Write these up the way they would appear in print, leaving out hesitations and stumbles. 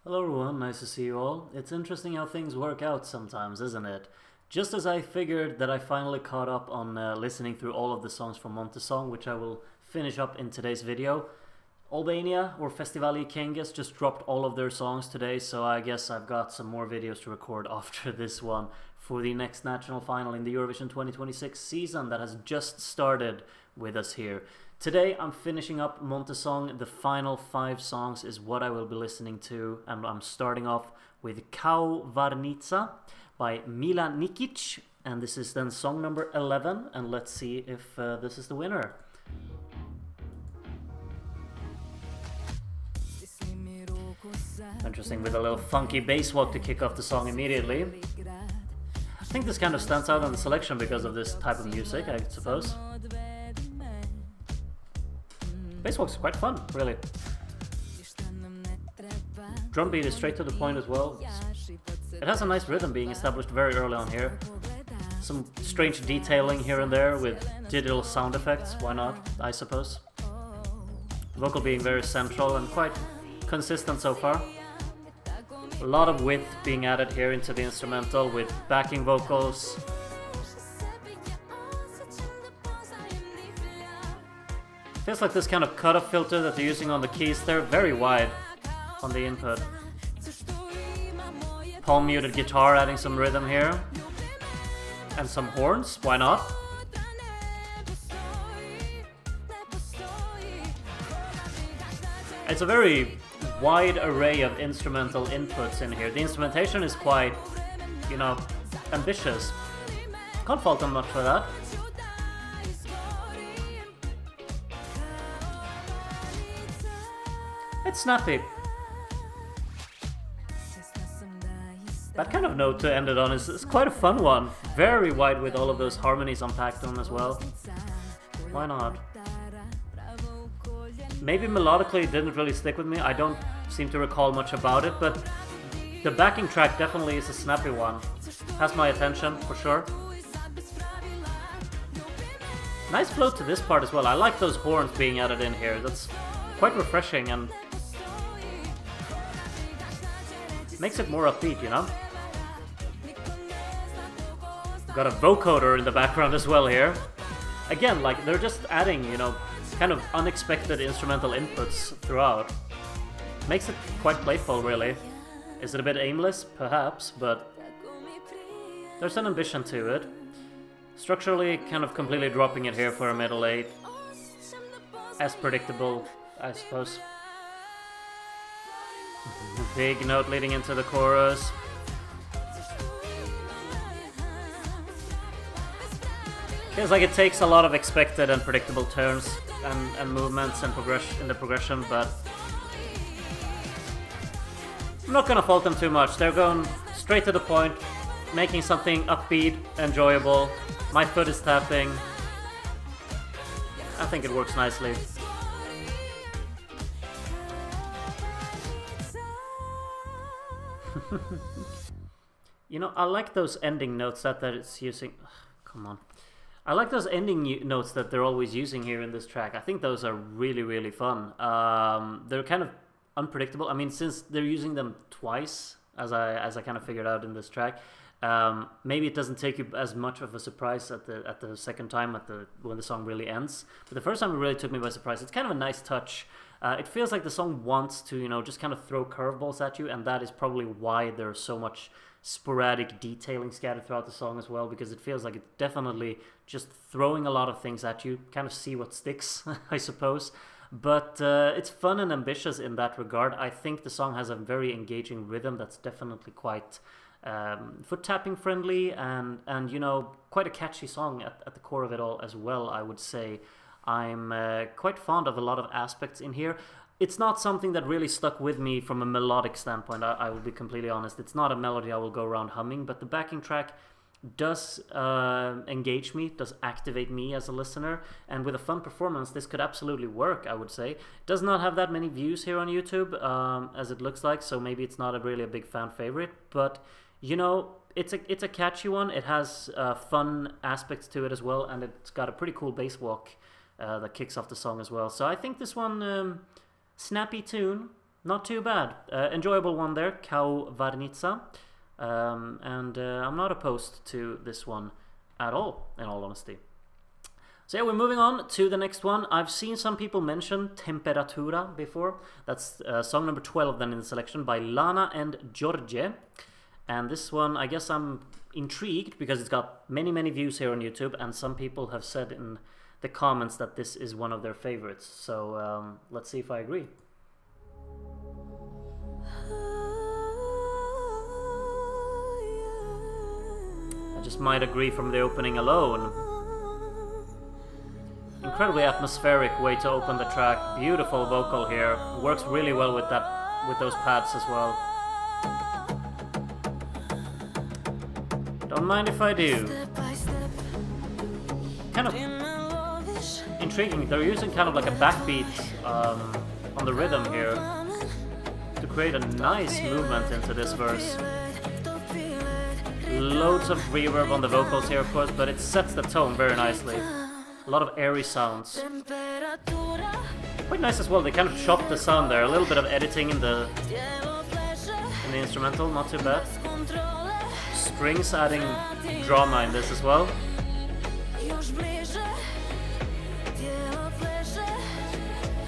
Hello everyone, nice to see you all. It's interesting how things work out sometimes, isn't it? Just as I figured that I finally caught up on listening through all of the songs from Montesong, which I will finish up in today's video, Albania or Festivali Këngës just dropped all of their songs today, so I guess I've got some more videos to record after this one for the next national final in the Eurovision 2026 season that has just started with us here. Today I'm finishing up Montesong. The final 5 songs is what I will be listening to, and I'm starting off with Varnica by Mila Nikić, and this is then song number 11, and let's see if this is the winner. Interesting, with a little funky bass walk to kick off the song immediately. I think this kind of stands out on the selection because of this type of music, I suppose. Bass walk's quite fun, really. Drum beat is straight to the point as well. It has a nice rhythm being established very early on here. Some strange detailing here and there with digital sound effects, why not, I suppose. Vocal being very central and quite consistent so far. A lot of width being added here into the instrumental with backing vocals. Feels like this kind of cutoff filter that they're using on the keys, they're very wide on the input. Palm muted guitar adding some rhythm here. And some horns, why not? It's a very wide array of instrumental inputs in here. The instrumentation is quite, ambitious. Can't fault them much for that. It's snappy. That kind of note to end it on is quite a fun one. Very wide with all of those harmonies unpacked on as well. Why not? Maybe melodically it didn't really stick with me. I don't seem to recall much about it, but the backing track definitely is a snappy one. Has my attention, for sure. Nice flow to this part as well. I like those horns being added in here. That's quite refreshing and makes it more upbeat, Got a vocoder in the background as well here. Again, like they're just adding, kind of unexpected instrumental inputs throughout. Makes it quite playful, really. Is it a bit aimless? Perhaps, but there's an ambition to it. Structurally, kind of completely dropping it here for a middle 8. As predictable, I suppose. Big note leading into the chorus. Feels like it takes a lot of expected and predictable turns and movements and in the progression, but I'm not gonna fault them too much. They're going straight to the point, making something upbeat, enjoyable. My foot is tapping. I think it works nicely. I like those ending notes that it's using. Ugh, come on. I like those ending notes that they're always using here in this track. I think those are really, really fun. They're kind of unpredictable. I mean, since they're using them twice, as I kind of figured out in this track, maybe it doesn't take you as much of a surprise at the second time when the song really ends. But the first time it really took me by surprise. It's kind of a nice touch. It feels like the song wants to, just kind of throw curveballs at you, and that is probably why there's so much sporadic detailing scattered throughout the song as well, because it feels like it's definitely just throwing a lot of things at you, kind of see what sticks, I suppose. But it's fun and ambitious in that regard. I think the song has a very engaging rhythm that's definitely quite foot tapping friendly and quite a catchy song at the core of it all as well, I would say. I'm quite fond of a lot of aspects in here. It's not something that really stuck with me from a melodic standpoint, I will be completely honest. It's not a melody I will go around humming, but the backing track does engage me, does activate me as a listener, and with a fun performance, this could absolutely work, I would say. It does not have that many views here on YouTube, as it looks like, so maybe it's not really a big fan favorite, but, it's a catchy one. It has fun aspects to it as well, and it's got a pretty cool bass walk that kicks off the song as well. So I think this one... snappy tune, not too bad. Enjoyable one there, Cow Varnica. And I'm not opposed to this one at all, in all honesty. So yeah, we're moving on to the next one. I've seen some people mention Temperatura before. That's song number 12 then in the selection by Lana and Đorđe. And this one, I guess I'm intrigued because it's got many views here on YouTube, and some people have said in the comments that this is one of their favorites. So let's see if I agree. I just might agree from the opening alone. Incredibly atmospheric way to open the track. Beautiful vocal here. Works really well with those pads as well. Don't mind if I do. Kind of intriguing. They're using kind of like a backbeat on the rhythm here to create a nice movement into this verse. Loads of reverb on the vocals here, of course, but it sets the tone very nicely. A lot of airy sounds. Quite nice as well. They kind of chopped the sound there. A little bit of editing in the instrumental, not too bad. Strings adding drama in this as well.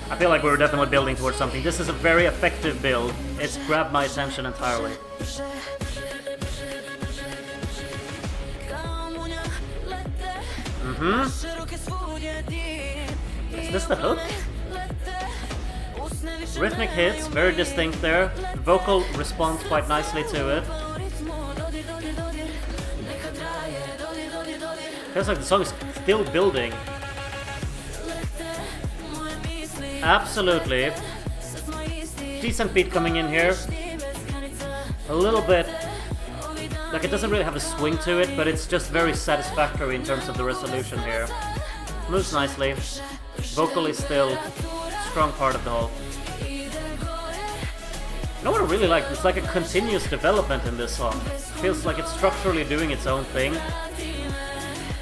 I feel like we're definitely building towards something. This is a very effective build. It's grabbed my attention entirely. Is this the hook? Rhythmic hits, very distinct there. Vocal responds quite nicely to it. Feels like the song is still building. Absolutely. Decent beat coming in here. A little bit. Like, it doesn't really have a swing to it, but it's just very satisfactory in terms of the resolution here. Moves nicely. Vocal is still a strong part of the whole. You know what I really like? It's like a continuous development in this song. It feels like it's structurally doing its own thing.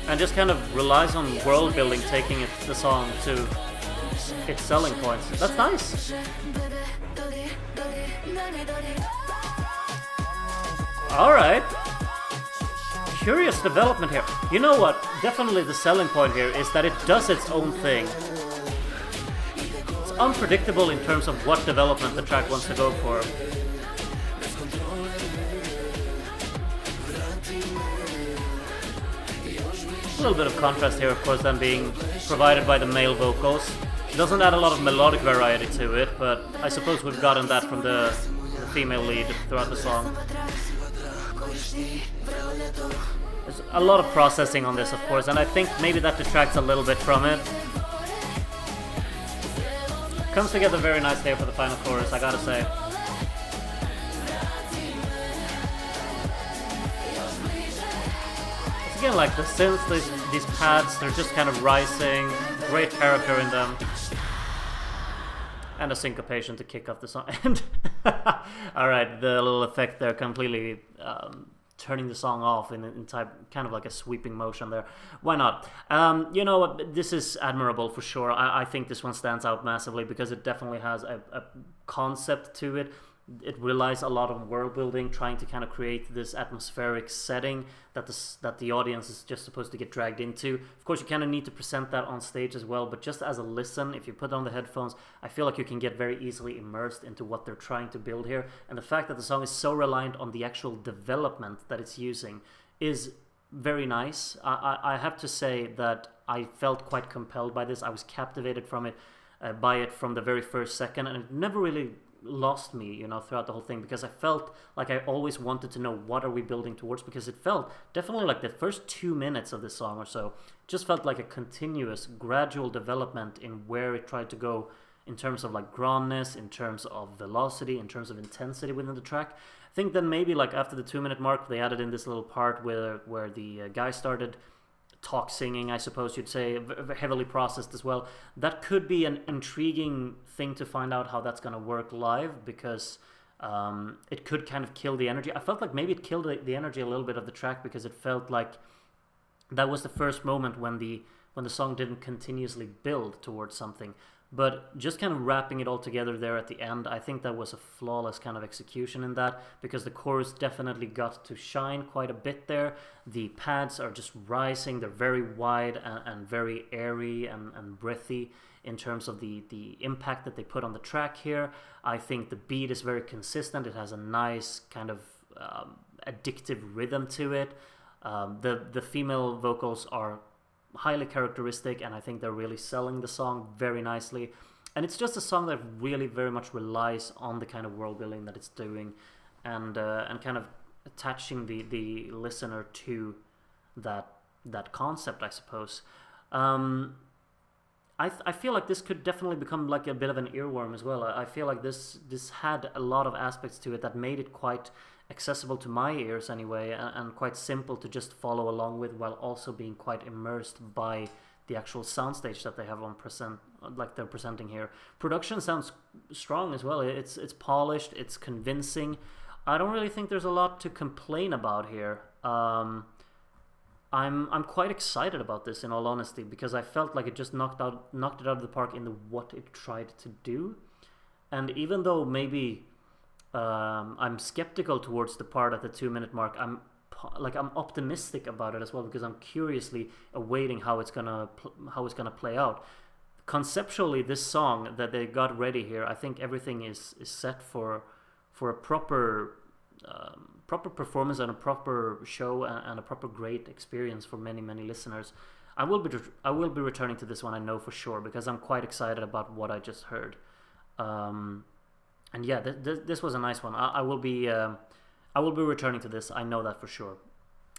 And just kind of relies on world building, taking the song to its selling points. That's nice. Alright. Curious development here. You know what? Definitely the selling point here is that it does its own thing. It's unpredictable in terms of what development the track wants to go for. A little bit of contrast here, of course, then being provided by the male vocals. It doesn't add a lot of melodic variety to it, but I suppose we've gotten that from the female lead throughout the song. There's a lot of processing on this, of course, and I think maybe that detracts a little bit from it. Comes together very nicely for the final chorus, I gotta say. It's again like the synths, these pads, they're just kind of rising, great character in them. And a syncopation to kick off the song. And alright, the little effect there completely turning the song off in type, kind of like a sweeping motion there. Why not? You know what? This is admirable for sure. I think this one stands out massively because it definitely has a concept to it. It relies a lot on world building, trying to kind of create this atmospheric setting that the audience is just supposed to get dragged into. Of course, you kind of need to present that on stage as well, but just as a listen, if you put on the headphones, I feel like you can get very easily immersed into what they're trying to build here. And the fact that the song is so reliant on the actual development that it's using is very nice. I have to say that I felt quite compelled by this. I was captivated by it from the very first second, and it never really lost me, you know, throughout the whole thing, because I felt like I always wanted to know what are we building towards, because it felt definitely like the first 2 minutes of this song or so just felt like a continuous gradual development in where it tried to go in terms of like grandness, in terms of velocity, in terms of intensity within the track. I think then maybe like after the 2-minute mark they added in this little part where the guy started talk singing, I suppose you'd say, heavily processed as well. That could be an intriguing thing to find out how that's going to work live, because it could kind of kill the energy. I felt like maybe it killed the energy a little bit of the track, because it felt like that was the first moment when the song didn't continuously build towards something. But just kind of wrapping it all together there at the end, I think that was a flawless kind of execution in that, because the chorus definitely got to shine quite a bit there. The pads are just rising, they're very wide and very airy and breathy in terms of the impact that they put on the track here. I think the beat is very consistent, it has a nice kind of addictive rhythm to it. The female vocals are highly characteristic, and I think they're really selling the song very nicely. And it's just a song that really very much relies on the kind of world building that it's doing, and kind of attaching the listener to that concept, I suppose. I feel like this could definitely become like a bit of an earworm as well. I feel like this had a lot of aspects to it that made it quite accessible to my ears anyway, and quite simple to just follow along with, while also being quite immersed by the actual soundstage that they have on they're presenting here. Production sounds strong as well. It's polished, it's convincing. I don't really think there's a lot to complain about here. I'm quite excited about this, in all honesty, because I felt like it just knocked it out of the park in what it tried to do. And even though maybe I'm skeptical towards the part at the 2-minute mark, I'm optimistic about it as well, because I'm curiously awaiting how it's gonna play out. Conceptually, this song that they got ready here, I think everything is set for a proper performance and a proper show and a proper great experience for many listeners. I will be returning to this one, I know for sure, because I'm quite excited about what I just heard. And yeah, this was a nice one. I will be returning to this. I know that for sure.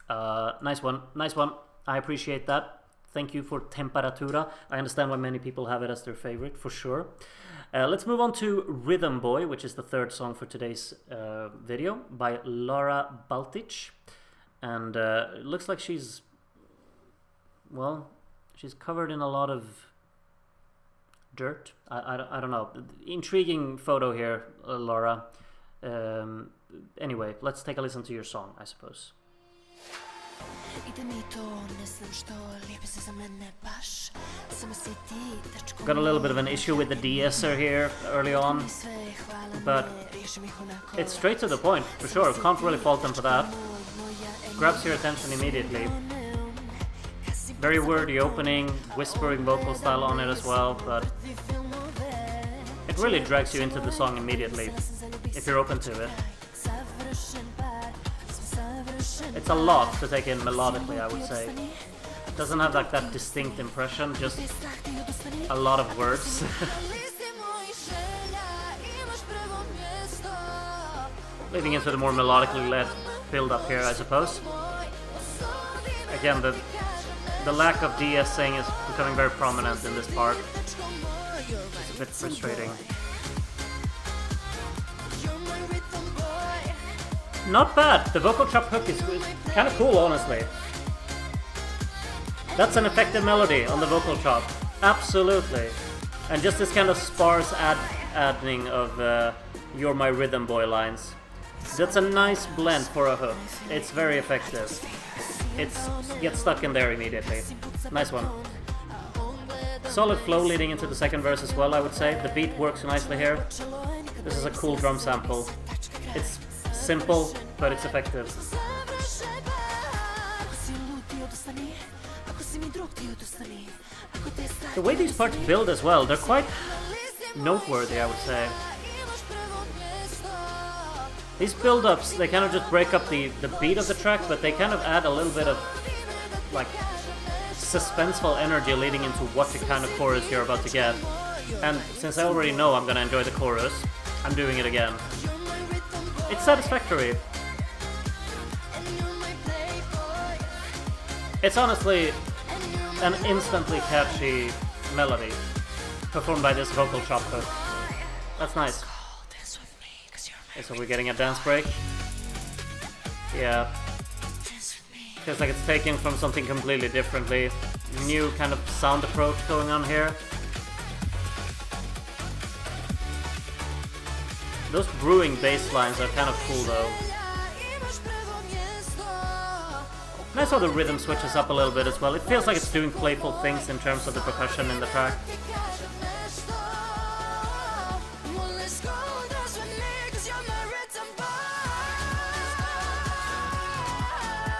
Nice one. I appreciate that. Thank you for Temperatura. I understand why many people have it as their favorite, for sure. Let's move on to Rhythm Boy, which is the third song for today's video, by Lara Baltić. And it looks like she's covered in a lot of dirt. I don't know. Intriguing photo here, Lara. Anyway, let's take a listen to your song, I suppose. Got a little bit of an issue with the de-esser here early on, but it's straight to the point, for sure. Can't really fault them for that. Grabs your attention immediately. Very wordy opening, whispering vocal style on it as well, but it really drags you into the song immediately, if you're open to it. It's a lot to take in melodically, I would say. It doesn't have like that distinct impression, just a lot of words. Leading into the more melodically led build-up here, I suppose. Again, the lack of de-essing is becoming very prominent in this part. It's a bit frustrating. Not bad. The vocal chop hook is kind of cool, honestly. That's an effective melody on the vocal chop. Absolutely. And just this kind of sparse adding of "You're my rhythm boy" lines. That's a nice blend for a hook. It's very effective. Gets stuck in there immediately. Nice one. Solid flow leading into the second verse as well, I would say. The beat works nicely here. This is a cool drum sample. It's simple, but it's effective. The way these parts build as well, they're quite noteworthy, I would say. These build-ups, they kind of just break up the beat of the track, but they kind of add a little bit of like suspenseful energy leading into what the kind of chorus you're about to get. And since I already know I'm gonna enjoy the chorus, I'm doing it again. It's satisfactory. It's honestly an instantly catchy melody performed by this vocal chop hook. That's nice. Okay, so we're getting a dance break. Yeah. Feels like it's taken from something completely differently. New kind of sound approach going on here. Those brewing bass lines are kind of cool though. Nice how the rhythm switches up a little bit as well. It feels like it's doing playful things in terms of the percussion in the track.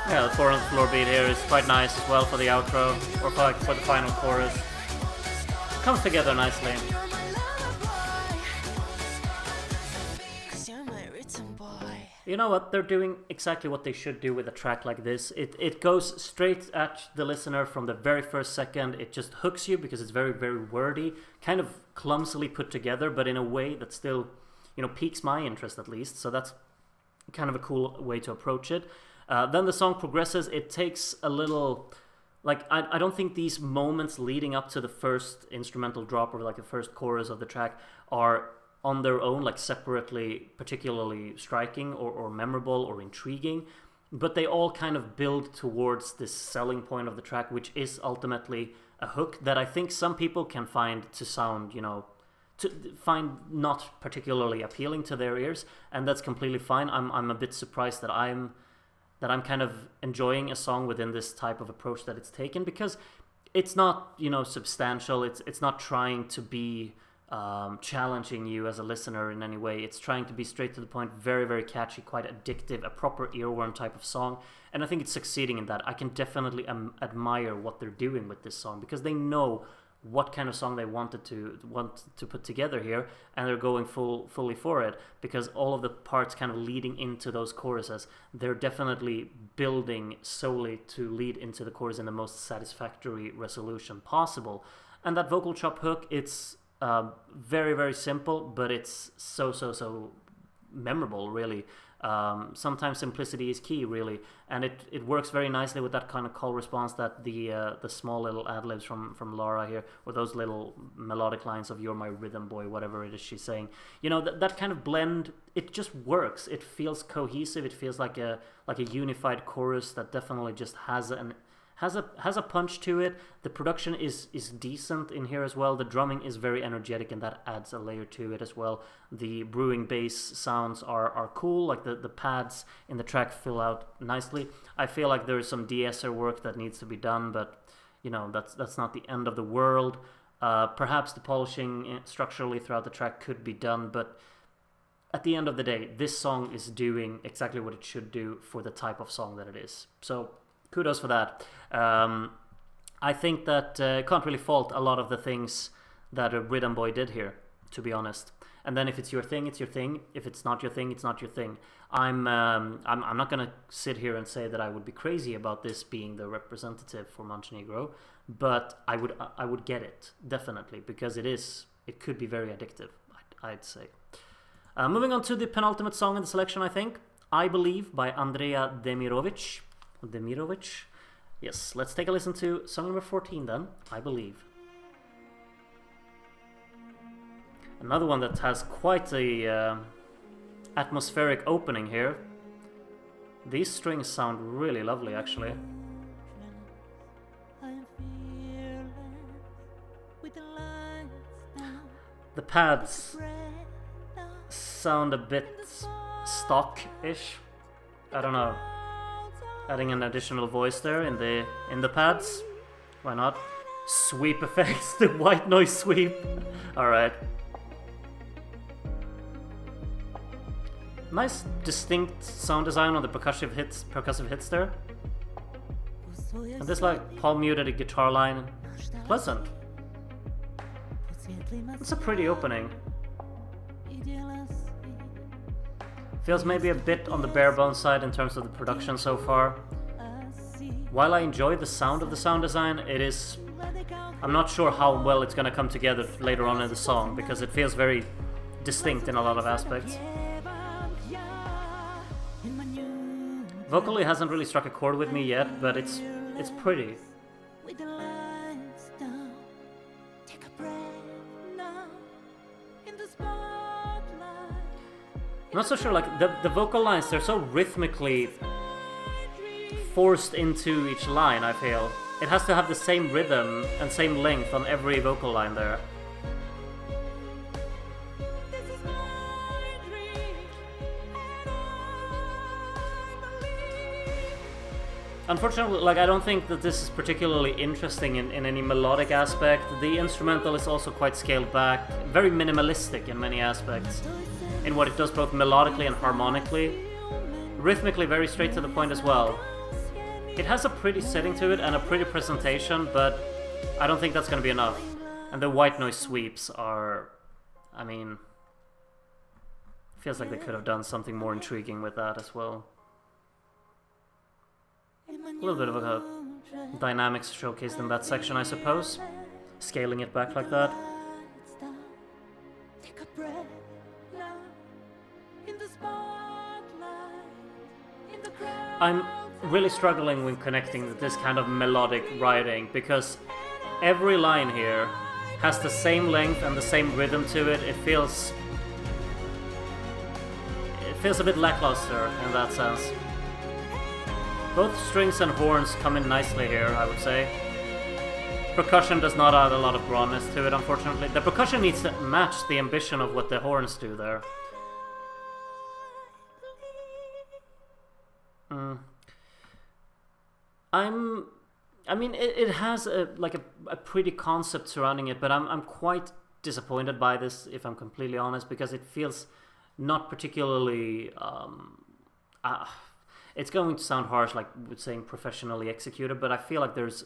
Yeah, the 4 on the floor beat here is quite nice as well for the outro, or for the final chorus. It comes together nicely. You know what? They're doing exactly what they should do with a track like this. It goes straight at the listener from the very first second. It just hooks you because it's very, very wordy, kind of clumsily put together, but in a way that still, you know, piques my interest at least. So that's kind of a cool way to approach it. Then the song progresses. It takes a little... Like, I don't think these moments leading up to the first instrumental drop or like the first chorus of the track are on their own, like separately, particularly striking or memorable or intriguing, but they all kind of build towards this selling point of the track, which is ultimately a hook that I think some people can find to sound, you know, to find not particularly appealing to their ears, and that's completely fine. I'm a bit surprised that I'm kind of enjoying a song within this type of approach that it's taken, because it's not, you know, substantial. It's not trying to be challenging you as a listener in any way. It's trying to be straight to the point, very, very catchy, quite addictive, a proper earworm type of song, and I think it's succeeding in that. I can definitely admire what they're doing with this song, because they know what kind of song they want to put together here, and they're going fully for it, because all of the parts kind of leading into those choruses, they're definitely building solely to lead into the chorus in the most satisfactory resolution possible. And that vocal chop hook, it's very, very simple, but it's so memorable, really. Sometimes simplicity is key, really, and it works very nicely with that kind of call response that the small little ad-libs from Lara here, or those little melodic lines of "You're my rhythm boy," whatever it is she's saying. You know, that kind of blend, it just works. It feels cohesive. It feels like a unified chorus that definitely just has a punch to it. The production is decent in here as well. The drumming is very energetic, and that adds a layer to it as well. The brewing bass sounds are cool. Like the pads in the track fill out nicely. I feel like there is some de-esser work that needs to be done, but you know, that's not the end of the world. Perhaps the polishing structurally throughout the track could be done, but at the end of the day, this song is doing exactly what it should do for the type of song that it is. So kudos for that. I think that can't really fault a lot of the things that a Rhythm Boy did here, to be honest. And then if it's your thing, it's your thing. If it's not your thing, it's not your thing. I'm not gonna sit here and say that I would be crazy about this being the representative for Montenegro, but I would get it, definitely, because it could be very addictive, I'd say. Moving on to the penultimate song in the selection, I think, I Believe by Andrea Demirović. Yes, let's take a listen to song number 14 then, I Believe. Another one that has quite a atmospheric opening here. These strings sound really lovely, actually. The pads sound a bit stock-ish. I don't know. Adding an additional voice there in the pads. Why not? Sweep effects, the white noise sweep. Alright. Nice distinct sound design on the percussive hits there. And this like palm muted guitar line. Pleasant. It's a pretty opening. Feels maybe a bit on the bare bones side in terms of the production so far. While I enjoy the sound of the sound design, I'm not sure how well it's gonna come together later on in the song, because it feels very distinct in a lot of aspects. Vocally hasn't really struck a chord with me yet, but it's pretty. I'm not so sure, like the vocal lines, they're so rhythmically forced into each line, I feel. It has to have the same rhythm and same length on every vocal line there. Unfortunately, like, I don't think that this is particularly interesting in any melodic aspect. The instrumental is also quite scaled back, very minimalistic in many aspects, in what it does both melodically and harmonically. Rhythmically very straight to the point as well. It has a pretty setting to it and a pretty presentation, but I don't think that's going to be enough. And the white noise sweeps are, I mean, feels like they could have done something more intriguing with that as well. A little bit of a dynamics showcased in that section, I suppose. Scaling it back like that. I'm really struggling with connecting this kind of melodic writing because every line here has the same length and the same rhythm to it. It feels a bit lackluster in that sense. Both strings and horns come in nicely here, I would say. Percussion does not add a lot of rawness to it, unfortunately. The percussion needs to match the ambition of what the horns do there. I mean, it has a pretty concept surrounding it, but I'm quite disappointed by this, if I'm completely honest, because it feels not particularly. It's going to sound harsh, like with saying professionally executed, but I feel like there's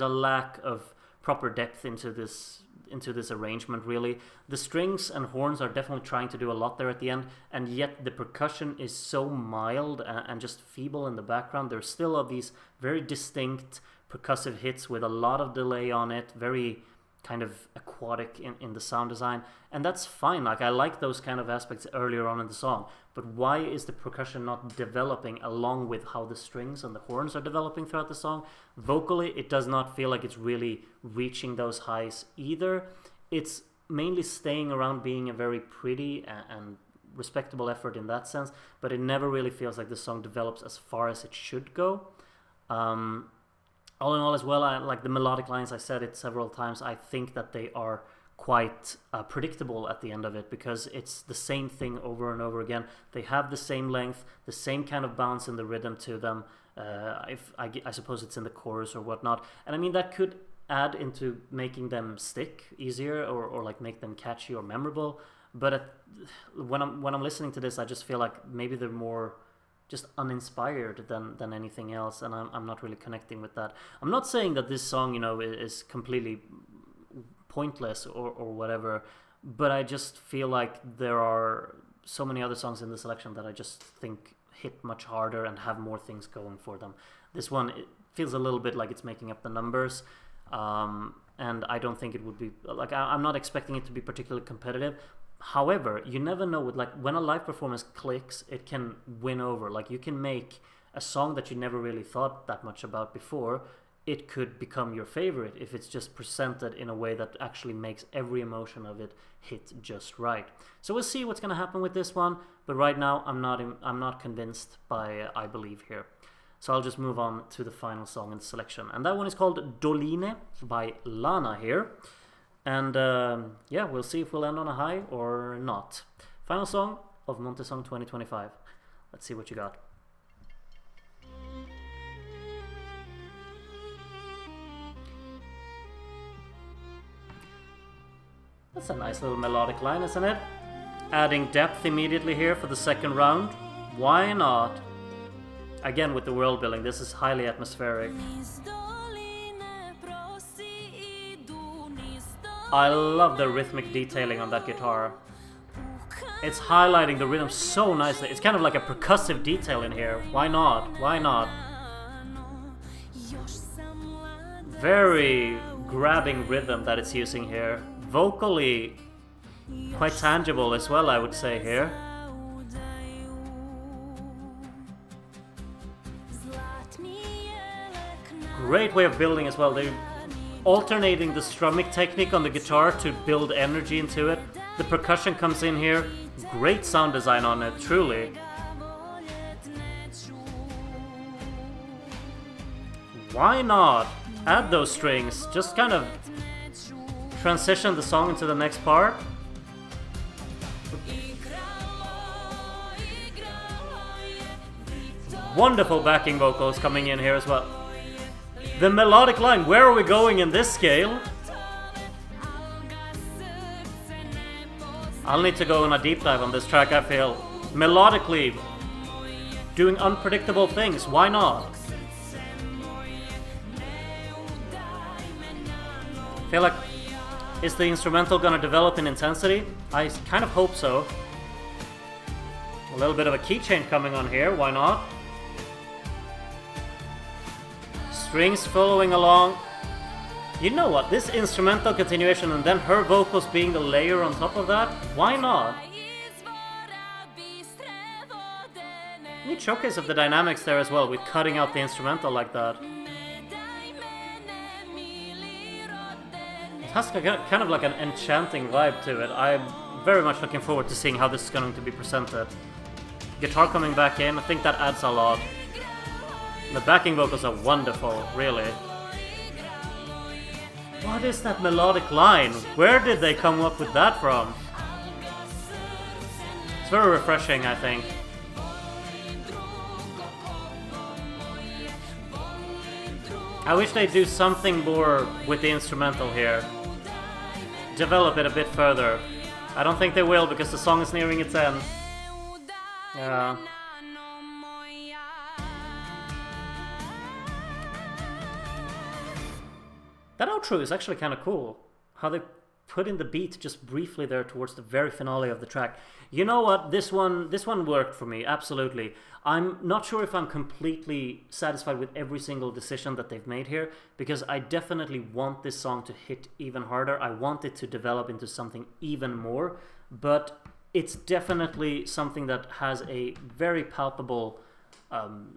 a lack of proper depth into this arrangement. Really, the strings and horns are definitely trying to do a lot there at the end, and yet the percussion is so mild and just feeble in the background. There's still these very distinct percussive hits with a lot of delay on it, very kind of aquatic in the sound design, and that's fine. Like, I like those kind of aspects earlier on in the song, but why is the percussion not developing along with how the strings and the horns are developing throughout the song? Vocally, it does not feel like it's really reaching those highs either. It's mainly staying around being a very pretty and respectable effort in that sense, but it never really feels like the song develops as far as it should go. All in all as well, I like the melodic lines. I said it several times. I think that they are quite predictable at the end of it because it's the same thing over and over again. They have the same length, the same kind of bounce in the rhythm to them. I suppose it's in the chorus or whatnot. And I mean, that could add into making them stick easier or like make them catchy or memorable. But when I'm listening to this, I just feel like maybe they're more just uninspired than anything else, and I'm not really connecting with that. I'm not saying that this song, is completely pointless or whatever, but I just feel like there are so many other songs in the selection that I just think hit much harder and have more things going for them. This one, it feels a little bit like it's making up the numbers, and I don't think it would be, like, I'm not expecting it to be particularly competitive. However, you never know with, like, when a live performance clicks, it can win over. Like, you can make a song that you never really thought that much about before. It could become your favorite if it's just presented in a way that actually makes every emotion of it hit just right. So we'll see what's going to happen with this one, but right now I'm not convinced by I Believe here. So I'll just move on to the final song in the selection, and that one is called Doline by Lana here. And yeah, we'll see if we'll end on a high or not. Final song of Montesong 2025. Let's see what you got. That's a nice little melodic line, isn't it? Adding depth immediately here for the second round. Why not? Again, with the world building, this is highly atmospheric. I love the rhythmic detailing on that guitar. It's highlighting the rhythm so nicely. It's kind of like a percussive detail in here. Why not? Why not? Very grabbing rhythm that it's using here. Vocally, quite tangible as well, I would say here. Great way of building as well. They're alternating the strumming technique on the guitar to build energy into it. The percussion comes in here. Great sound design on it, truly. Why not? Add those strings. Just kind of transition the song into the next part. Wonderful backing vocals coming in here as well. The melodic line, where are we going in this scale? I'll need to go on a deep dive on this track, I feel. Melodically, doing unpredictable things, why not? I feel like, is the instrumental gonna develop in intensity? I kind of hope so. A little bit of a key change coming on here, why not? Strings following along. You know what, this instrumental continuation and then her vocals being the layer on top of that, why not? Neat showcase of the dynamics there as well, with cutting out the instrumental like that. It has kind of like an enchanting vibe to it. I'm very much looking forward to seeing how this is going to be presented. Guitar coming back in, I think that adds a lot. The backing vocals are wonderful, really. What is that melodic line? Where did they come up with that from? It's very refreshing, I think. I wish they'd do something more with the instrumental here. Develop it a bit further. I don't think they will because the song is nearing its end. Yeah. That outro is actually kind of cool. How they put in the beat just briefly there towards the very finale of the track. You know what? This one worked for me, absolutely. I'm not sure if I'm completely satisfied with every single decision that they've made here, because I definitely want this song to hit even harder. I want it to develop into something even more, but it's definitely something that has a very palpable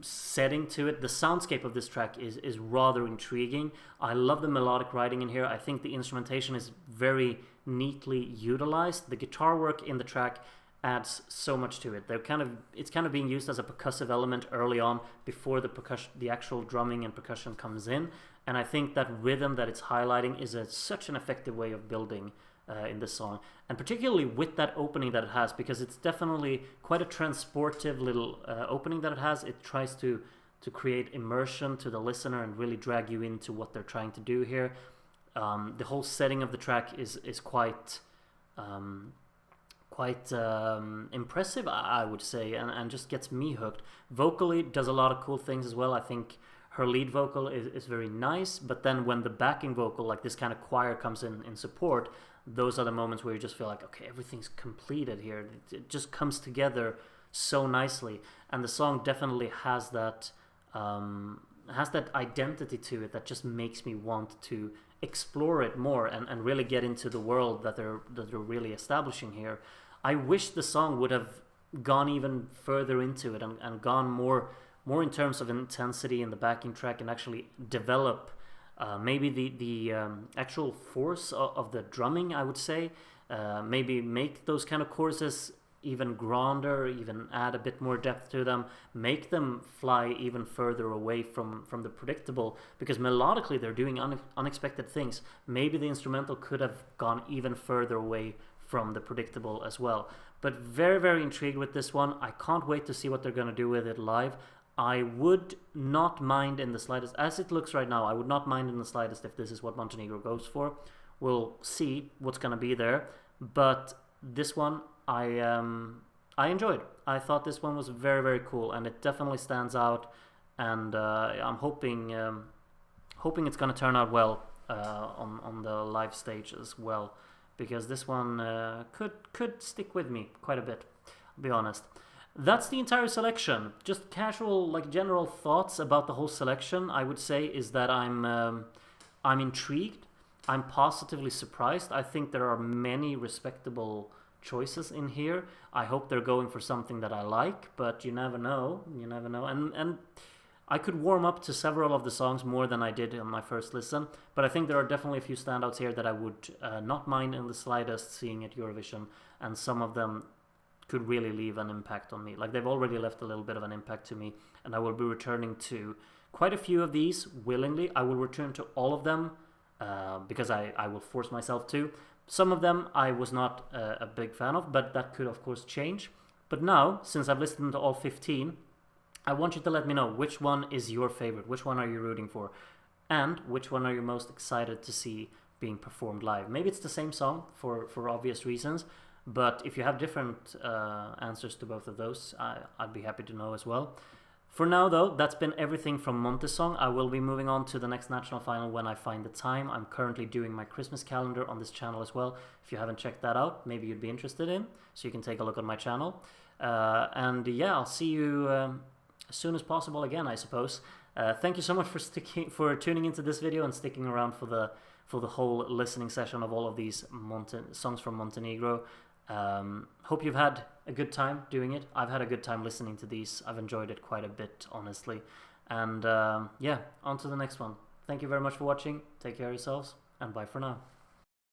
setting to it. The soundscape of this track is rather intriguing. I love the melodic writing in here. I think the instrumentation is very neatly utilized. The guitar work in the track adds so much to it. It's kind of being used as a percussive element early on before the actual drumming and percussion comes in, and I think that rhythm that it's highlighting is such an effective way of building in this song, and particularly with that opening that it has, because it's definitely quite a transportive little opening that it has. It tries to create immersion to the listener and really drag you into what they're trying to do here. The whole setting of the track is quite impressive, I would say, and just gets me hooked. Vocally, does a lot of cool things as well. I think her lead vocal is very nice, but then when the backing vocal, like this kind of choir, comes in support, those are the moments where you just feel like, okay, everything's completed here. It just comes together so nicely, and the song definitely has that identity to it that just makes me want to explore it more and really get into the world that they're really establishing here. I wish the song would have gone even further into it and gone more in terms of intensity in the backing track, and actually develop maybe the actual force of the drumming, I would say. Maybe make those kind of choruses even grander, even add a bit more depth to them, make them fly even further away from the predictable, because melodically they're doing unexpected things. Maybe the instrumental could have gone even further away from the predictable as well. But very, very intrigued with this one. I can't wait to see what they're going to do with it live. I would not mind in the slightest, as it looks right now, I would not mind in the slightest if this is what Montenegro goes for. We'll see what's going to be there. But this one, I enjoyed. I thought this one was very, very cool, and it definitely stands out. And I'm hoping it's going to turn out well on the live stage as well, because this one could stick with me quite a bit, I'll be honest. That's the entire selection. Just casual, like, general thoughts about the whole selection, I would say, is that I'm intrigued. I'm positively surprised. I think there are many respectable choices in here. I hope they're going for something that I like, but you never know. You never know. And I could warm up to several of the songs more than I did on my first listen, but I think there are definitely a few standouts here that I would not mind in the slightest seeing at Eurovision, and some of them could really leave an impact on me. Like, they've already left a little bit of an impact to me, and I will be returning to quite a few of these willingly. I will return to all of them because I will force myself to. Some of them I was not a big fan of, but that could of course change. But now, since I've listened to all 15, I want you to let me know which one is your favorite, which one are you rooting for, and which one are you most excited to see being performed live. Maybe it's the same song for obvious reasons, but if you have different answers to both of those, I'd be happy to know as well. For now, though, that's been everything from Montesong. I will be moving on to the next national final when I find the time. I'm currently doing my Christmas calendar on this channel as well. If you haven't checked that out, maybe you'd be interested in, so you can take a look on my channel. And yeah, I'll see you as soon as possible again, I suppose. Thank you so much for tuning into this video and sticking around for the whole listening session of all of these songs from Montenegro. Hope you've had a good time doing it. I've had a good time listening to these. I've enjoyed it quite a bit, honestly. And yeah, on to the next one. Thank you very much for watching. Take care of yourselves, and bye for now.